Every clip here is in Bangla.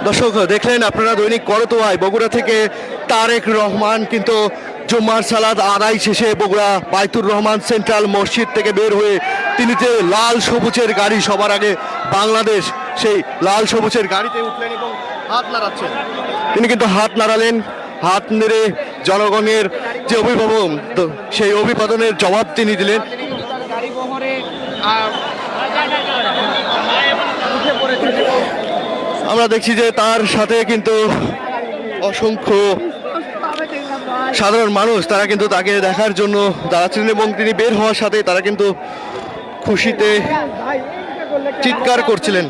দর্শক দেখলেন আপনারা দৈনিক করতোয়ায় বগুড়া থেকে তারেক রহমান কিন্তু জুম্মার সালাত আদায় শেষে বগুড়া বাইতুর রহমান সেন্ট্রাল মসজিদ থেকে বের হয়ে তিনি যে লাল সবুজের গাড়ি সবার আগে বাংলাদেশ সেই লাল সবুজের গাড়িতে উঠলেন এবং হাত নাড়াচ্ছেন। তিনি কিন্তু হাত নাড়ালেন, হাত নেড়ে জনগণের যে অভিভাবন সেই অভিবাদনের জবাব তিনি দিলেন। আমরা দেখছি যে তার সাথে কিন্তু অসংখ্য সাধারণ মানুষ তারা কিন্তু তাকে দেখার জন্য দাঁড়াচ্ছিলেন এবং তিনি বের হওয়ার সাথে তারা কিন্তু খুশিতে চিৎকার করছিলেন।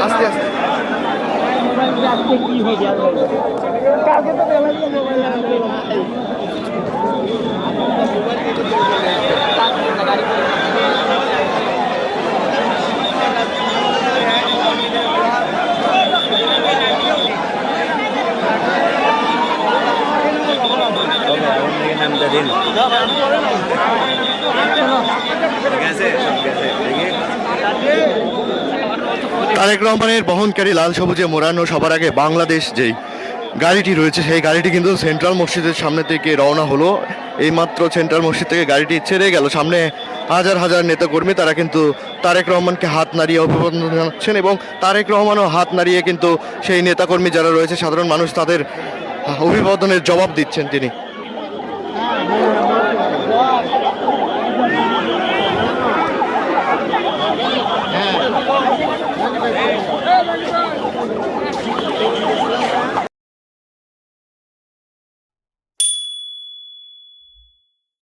আস্তে আস্তে কি হয়ে গেল কালকে তো মোবাইল তারেক রহমানের বহনকারী লাল সবুজে মোড়ানো সবার আগে বাংলাদেশ যেই গাড়িটি রয়েছে সেই গাড়িটি কিন্তু সেন্ট্রাল মসজিদের সামনে থেকে রওনা হলো। এইমাত্র সেন্ট্রাল মসজিদ থেকে গাড়িটি ছেড়ে গেল। সামনে হাজার হাজার নেতাকর্মী তারা কিন্তু তারেক রহমানকে হাত নাড়িয়ে অভিবাদন জানাচ্ছেন এবং তারেক রহমানও হাত নাড়িয়ে কিন্তু সেই নেতাকর্মী যারা রয়েছে সাধারণ মানুষ তাদের অভিবাদনের জবাব দিচ্ছেন তিনি।